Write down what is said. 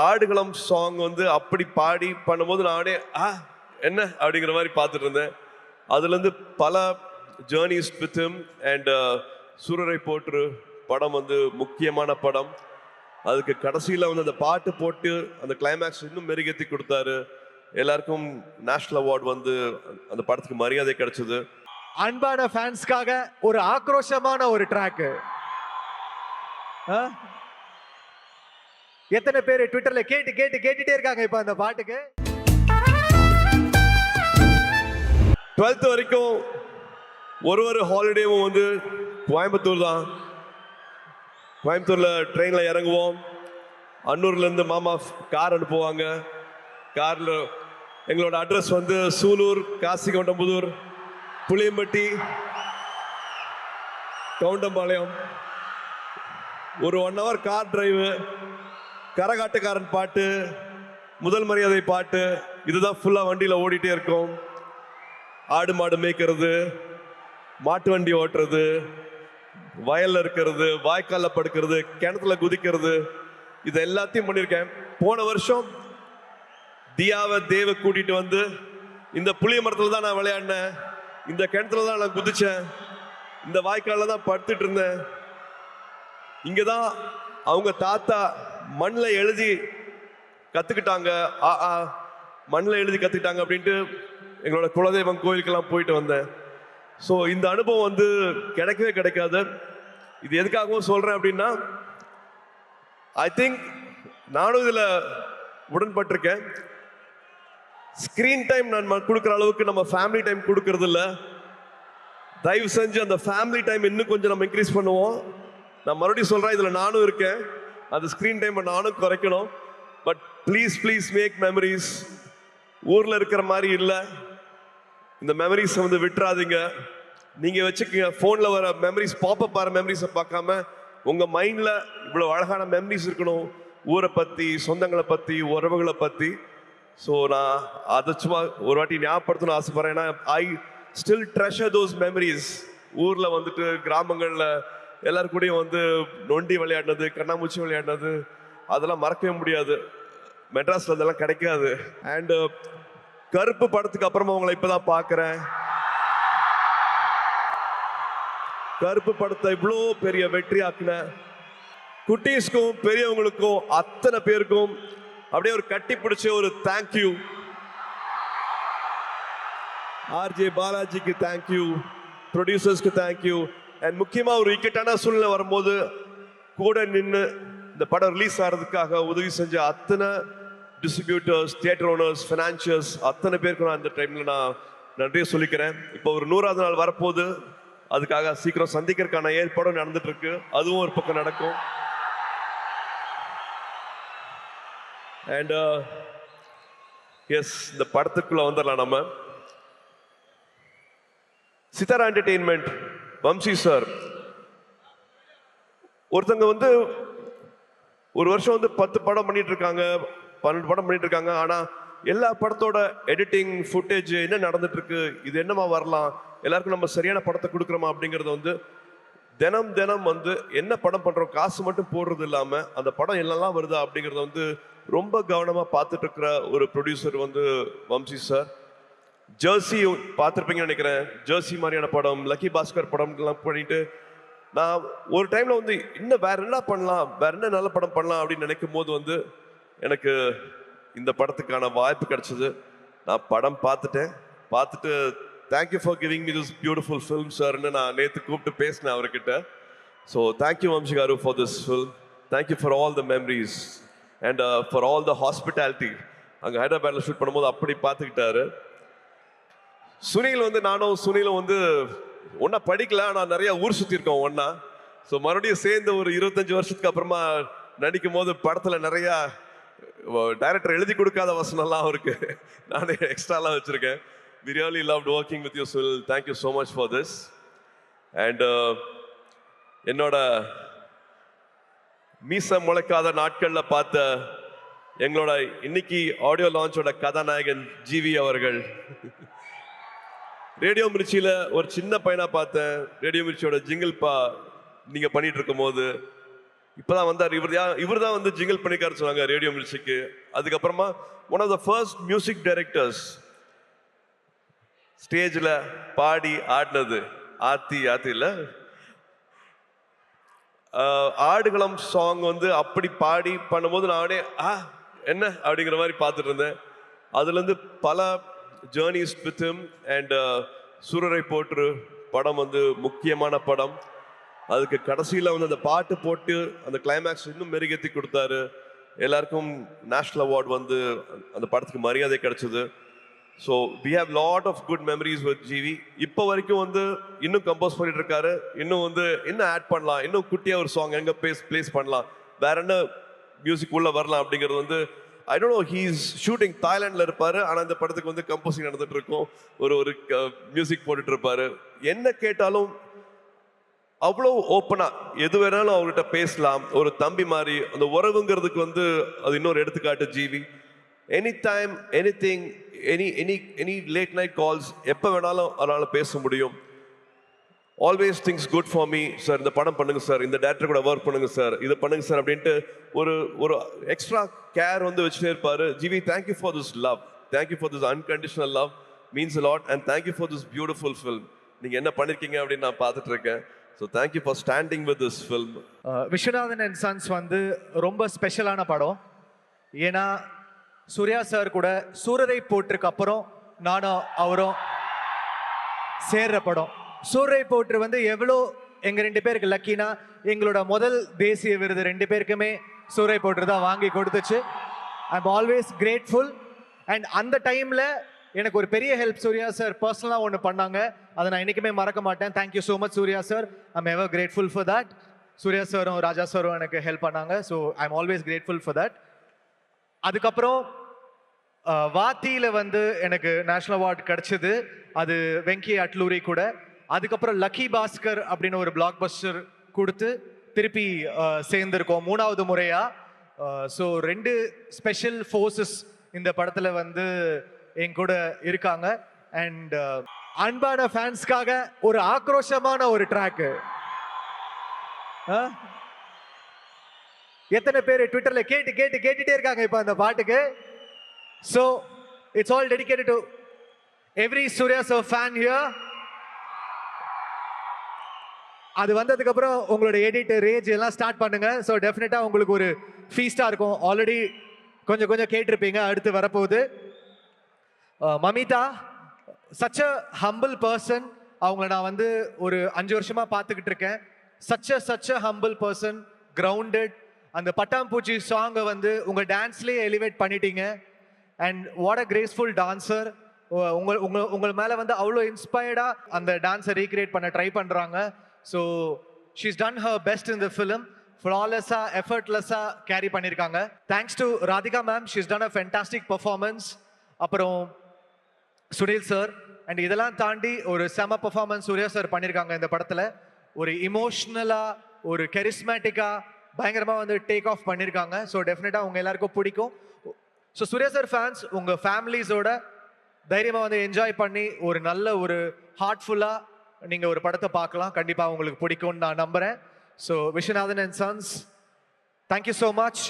ஆடுகளம் song வந்து அப்படி பாடி பண்ணும்போது நானே என்ன அப்படிங்கிற மாதிரி பார்த்துட்டு இருந்தேன். அதுலேருந்து பல ஜேர்னிஸ் வித் ஹிம் அண்ட் சூரரை போற்று படம் வந்து முக்கியமான படம். அதுக்கு கடைசியில் வந்து அந்த பாட்டு போட்டு அந்த கிளைமேக்ஸ் இன்னும் மெருகேற்றி கொடுத்தாரு. எல்லாருக்கும் நேஷனல் அவார்டு வந்து அந்த படத்துக்கு மரியாதை கிடைச்சது. அன்பான ஃபேன்ஸ்க்காக ஒரு ஆக்ரோஷமான ஒரு ட்ராக். எத்தனை பேர் ட்விட்டர்ல கேட்டுட்டே இருக்காங்க இப்ப அந்த பாட்டுக்கு. 12th வரைக்கும் ஒரு ஹாலிடேவும் வந்து கோயம்புத்தூர் தான். கோயம்புத்தூர்ல ட்ரெயின்ல இறங்குவோம். அன்னூர்ல இருந்து மாமா கார் அனுப்புவாங்க. கார்ல எங்களோட அட்ரஸ் வந்து சூலூர், காசிகவுண்டம்புதூர், புளியம்பட்டி, கவுண்டம்பாளையம். ஒரு 1 hour கார் டிரைவு, கரகாட்டுக்காரன் பாட்டு, முதல் மரியாதை பாட்டு, இதுதான் ஃபுல்லா வண்டியில ஓடிட்டே இருக்கும். ஆடு மாடு மேய்க்கிறது, மாட்டு வண்டி ஓட்டுறது, வயல்ல இருக்கிறது, வாய்க்காலில் படுக்கிறது, கிணத்துல குதிக்கிறது, இது எல்லாத்தையும் பண்ணியிருக்கேன். போன வருஷம் தியாவை தேவை கூட்டிட்டு வந்து இந்த புளிய மரத்துல தான் நான் விளையாடினேன், இந்த கிணத்துல தான் நான் குதிச்சேன், இந்த வாய்க்காலில் தான் படுத்துட்டு இருந்தேன். இங்கதான் அவங்க தாத்தா மண்ணில் எழுதி கத்துக்கிட்டாங்க, மண்ணில் எழுதி கத்துக்கிட்டாங்க அப்படின்ட்டு எங்களோட குலதெய்வம் கோயிலுக்கெல்லாம் போயிட்டு வந்தேன். ஸோ இந்த அனுபவம் வந்து கிடைக்கவே கிடைக்காது. இது எதுக்காகவும் சொல்றேன் அப்படின்னா, ஐ திங்க் நானும் இதுல உடன்பட்டிருக்கேன். ஸ்கிரீன் டைம் நான் கொடுக்குற அளவுக்கு நம்ம ஃபேமிலி டைம் கொடுக்கறது இல்லை. தயவு செஞ்சு அந்த ஃபேமிலி டைம் இன்னும் கொஞ்சம் நம்ம இன்க்ரீஸ் பண்ணுவோம். நான் மறுபடியும் சொல்றேன், இதுல நானும் இருக்கேன். அந்த ஸ்கிரீன் டைம் நானும் குறைக்கணும். But please make memories. ஊர்ல இருக்கிற மாதிரி இல்லை, இந்த மெமரிஸ் வந்து விட்டுறாதீங்க. நீங்க வச்சுக்கீங்க போன்ல வர மெமரிஸ், பாப்பப் ஆகிற மெமரிஸை பார்க்காம உங்க மைண்ட்ல இவ்வளவு அழகான மெமரிஸ் இருக்கணும், ஊரை பத்தி, சொந்தங்களை பத்தி, உறவுகளை பத்தி. ஸோ நான் அதை சும்மா ஒரு வாட்டி ஞாபகப்படுத்தணும்னு ஆசைப்படுறேன். ஏன்னா I still treasure those memories. ஊர்ல வந்துட்டு கிராமங்கள்ல எல்லாரும் கூடயும் வந்து நொண்டி விளையாடினது, கண்ணாமூச்சி விளையாடினது, அதெல்லாம் மறக்கவே முடியாது. மெட்ராஸ்ல அதெல்லாம் கிடைக்காது. அண்ட் கருப்பு படத்துக்கு அப்புறமா உங்களை இப்பதான் பார்க்கிறேன். கருப்பு படத்தை இவ்வளோ பெரிய வெற்றி ஆக்கின குட்டீஸ்க்கும் பெரியவங்களுக்கும் அத்தனை பேருக்கும் அப்படியே ஒரு கட்டி பிடிச்ச ஒரு தேங்க்யூ. ஆர்ஜே பாலாஜிக்கு தேங்க்யூ, ப்ரொடியூசர்ஸ்க்கு தேங்க்யூ. அண்ட் முக்கியமா ஒரு இக்கட்டான சூழ்நிலை வரும்போது கூட நின்று இந்த படம் ரிலீஸ் ஆகிறதுக்காக உதவி செஞ்ச அத்தனை டிஸ்ட்ரிபியூட்டர்ஸ், தியேட்டர் ஓனர்ஸ், ஃபினான்சியர்ஸ், அத்தனை பேருக்கு நான் இந்த டைம்ல நான் நன்றியை சொல்லிக்கிறேன். இப்போ ஒரு 100வது நாள் வரப்போகுது. அதுக்காக சீக்கிரம் சந்திக்கிறதுக்கான ஏற்பாடும் நடந்துட்டு இருக்கு. அதுவும் ஒரு பக்கம் நடக்கும். அண்ட் எஸ், இந்த படத்துக்குள்ள வந்துடலாம். நம்ம சித்தாரா என்டர்டெயின்மெண்ட், வம்சி சார் ஒருத்தங்க வந்து ஒரு வருஷம் வந்து 10 படம் பண்ணிட்டு இருக்காங்க, 12 படம் பண்ணிட்டு இருக்காங்க. ஆனா எல்லா படத்தோட எடிட்டிங், ஃபுட்டேஜ் என்ன நடந்துட்டு இருக்கு, இது என்னமா வரலாம், எல்லாருக்கும் நம்ம சரியான படத்தை கொடுக்குறோமா அப்படிங்கறது வந்து தினம் வந்து என்ன படம் பண்றோம், காசு மட்டும் போடுறது இல்லாம அந்த படம் என்னெல்லாம் வருதா அப்படிங்கறத வந்து ரொம்ப கவனமா பார்த்துட்டு இருக்கிற ஒரு ப்ரொடியூசர் வந்து வம்சி சார். ஜெர்சி பார்த்துருப்பீங்கன்னு நினைக்கிறேன். ஜெர்சி மாதிரியான படம், லக்கி பாஸ்கர் படம் எல்லாம் பண்ணிட்டு நான் ஒரு டைம்ல வந்து இன்னும் வேற என்ன பண்ணலாம், வேற என்ன நல்ல படம் பண்ணலாம் அப்படின்னு நினைக்கும் போது வந்து எனக்கு இந்த படத்துக்கான வாய்ப்பு கிடைச்சது. நான் படம் பார்த்துட்டு thank you for giving me this beautiful film சார்ன்னு நான் நேற்று கூப்பிட்டு பேசினேன் அவர்கிட்ட. So thank you Vamsi garu for this film. Thank you for all the memories and for all the hospitality. அங்கே ஹைதராபாத்ல ஷூட் பண்ணும்போது அப்படி பார்த்துக்கிட்டாரு. சுனில் வந்து நானும் சுனிலும் வந்து ஒன்னா படிக்கல, ஆனால் நிறைய ஊர் சுற்றி இருக்கோம் ஒன்னா. ஸோ மறுபடியும் சேர்ந்து ஒரு 25 வருஷத்துக்கு அப்புறமா நடிக்கும் போது படத்தில் நிறையா டைரக்டர் எழுதி கொடுக்காத வசனம்லாம் அவருக்கு நானே எக்ஸ்ட்ராலாம் வச்சிருக்கேன். We really loved working with you, Sunil. Thank you so much for this. And என்னோட மீச முளைக்காத நாட்கள்ல பார்த்த எங்களோட இன்னைக்கு ஆடியோ லான்ச்சோட கதாநாயகன் ஜிவி அவர்கள். ரேடியோ மிர்ச்சியில ஒரு சின்ன பையனா பார்த்தேன். ரேடியோ மிர்ச்சியோட ஜிங்கிள் நீங்க பண்ணிட்டு இருக்கும் போது இப்பதான் வந்தார். இவர் தான் வந்து ஜிங்கிள் பண்ணிக்காரு சொன்னாங்க ரேடியோ மியூசிக்கு. அதுக்கப்புறமா one of the first music directors ஸ்டேஜில் பாடி ஆடினது ஆத்தி இல்ல ஆடுகளம் சாங் வந்து அப்படி பாடி பண்ணும்போது நானே என்ன அப்படிங்கிற மாதிரி பார்த்துட்டு இருந்தேன். அதுலேருந்து பல ஜேர்னிஸ் வித் ஹிம் அண்ட் சூரரை போற்று படம் வந்து முக்கியமான படம். அதுக்கு கடைசியில் வந்து அந்த பாட்டு போட்டு அந்த கிளைமேக்ஸ் இன்னும் மெருகேற்றி கொடுத்தாரு. எல்லாருக்கும் நேஷ்னல் அவார்டு வந்து அந்த படத்துக்கு மரியாதை கிடைச்சது. So we have lot of good memories with GV. இப்போ வரைக்கும் வந்து இன்னும் கம்போஸ் பண்ணிட்டு இருக்காரு. இன்னும் வந்து இன்னும் ஆட் பண்ணலாம், இன்னும் குட்டியாக ஒரு சாங் எங்கே பிளேஸ் பண்ணலாம், வேற என்ன மியூசிக் உள்ள வரலாம் அப்படிங்கிறது வந்து I don't know. He's shooting தாய்லாண்டில் இருப்பாரு. ஆனால் இந்த படத்துக்கு வந்து கம்போசிங் நடந்துட்டு இருக்கும். ஒரு மியூசிக் போட்டுட்டு இருப்பாரு. என்ன கேட்டாலும் அவ்வளோ ஓப்பனா எது வேணாலும் அவர்கிட்ட பேசலாம். ஒரு தம்பி மாதிரி அந்த உறவுங்கிறதுக்கு வந்து அது இன்னொரு எடுத்துக்காட்டு GV. Any time anything any late night calls எப்போ வேணாலும் அதனால பேச முடியும். Always things good for me sir, இந்த படம் பண்ணுங்க சார், இந்த டேரக்டர் கூட ஒர்க் பண்ணுங்க சார், இதை பண்ணுங்க சார் அப்படின்ட்டு ஒரு எக்ஸ்ட்ரா கேர் வந்து வச்சுட்டே இருப்பாரு. GV, thank you for this love, thank you for this unconditional love, means a lot, and thank you for this beautiful film. நீங்க என்ன பண்ணிருக்கீங்க அப்படின்னு நான் பார்த்துட்டு இருக்கேன். So thank you for standing with this film. Viswanathan and sons வந்து ரொம்ப ஸ்பெஷலான படம். ஏன்னா சூர்யா சார் கூட சூரரை போற்றுக்கு அப்புறம் நானும் அவரும் சேர்ற படம். சூரரை போற்று வந்து எவ்வளோ எங்கள் 2 பேருக்கு லக்கினா, எங்களோட முதல் தேசிய விருது 2 பேருக்குமே சூரரை போற்று தான் வாங்கி கொடுத்துச்சு. ஐ எம் ஆல்வேஸ் கிரேட்ஃபுல். அண்ட் அந்த டைமில் எனக்கு ஒரு பெரிய ஹெல்ப் சூர்யா சார் பர்சனலாக ஒன்று பண்ணாங்க. அதை நான் என்றைக்குமே மறக்க மாட்டேன். Thank you so much Suriya sir. I am ever grateful for that. Suriya சாரும் ராஜா சாரும் எனக்கு ஹெல்ப் பண்ணாங்க. So I am always grateful for that. அதுக்கப்புறம் வாத்தியில் வந்து எனக்கு நேஷ்னல் அவார்டு கிடச்சிது. அது வெங்கி அட்லூரி கூட. அதுக்கப்புறம் லக்கி பாஸ்கர் அப்படின்னு ஒரு பிளாக் பஸ்டர் கொடுத்து திருப்பி சேர்ந்திருக்கோம் 3வது முறையா. ஸோ 2 ஸ்பெஷல் ஃபோர்ஸஸ் இந்த படத்தில் வந்து என் கூட இருக்காங்க. அண்ட் அன்பான ஃபேன்ஸ்க்காக ஒரு ஆக்ரோஷமான ஒரு ட்ராக்கு. எத்தனை பேர் ட்விட்டர்ல கேட்டுட்டே இருக்காங்க இப்ப அந்த பாட்டுக்கு. So it's all dedicated to every Surya sir fan here. அது வந்ததுக்கு அப்புறம் உங்களோட எடிட் ரேஜ் எல்லாம் ஸ்டார்ட் பண்ணுங்க. ஸோ டெஃபினட்டா உங்களுக்கு ஒரு ஃபீஸ்டா இருக்கும். ஆல்ரெடி கொஞ்சம் கேட்டிருப்பீங்க, அடுத்து வரப்போகுது. Mamitha, such a humble person. அவங்கள நான் வந்து ஒரு 5 வருஷமா பார்த்துக்கிட்டு இருக்கேன். Such a humble person, grounded. அந்த பட்டாம்பூச்சி சாங்கை வந்து உங்க டான்ஸ்லேயே எலிவேட் பண்ணிட்டீங்க. And what a graceful dancer. உங்கள் மேலே வந்து அவ்வளோ இன்ஸ்பயர்டாக அந்த டான்ஸை ரீக்ரியேட் பண்ண ட்ரை பண்ணுறாங்க. So she's done her best in the film. ஃப்ளாலெஸ்ஸாக எஃபர்ட்லெஸ்ஸாக கேரி பண்ணியிருக்காங்க. Thanks to Radhika ma'am, she's done a fantastic performance. அப்புறம் சுனில் சார். அண்ட் இதெல்லாம் தாண்டி ஒரு செம பர்ஃபார்மன்ஸ் சூர்யா சார் பண்ணியிருக்காங்க இந்த படத்தில். ஒரு இமோஷ்னலாக, ஒரு கெரிஸ்மேட்டிக்காக பயங்கரமாக வந்து டேக் ஆஃப் பண்ணியிருக்காங்க. ஸோ டெஃபினட்டாக உங்கள் எல்லாருக்கும் பிடிக்கும். ஸோ சூர்யா சார் ஃபேன்ஸ் உங்கள் ஃபேமிலிஸோட தைரியமாக வந்து என்ஜாய் பண்ணி ஒரு நல்ல ஒரு ஹார்ட்ஃபுல்லாக நீங்கள் ஒரு படத்தை பார்க்கலாம். கண்டிப்பாக உங்களுக்கு பிடிக்கும்னு நான் நம்புகிறேன். So Viswanathan and sons, thank you so much.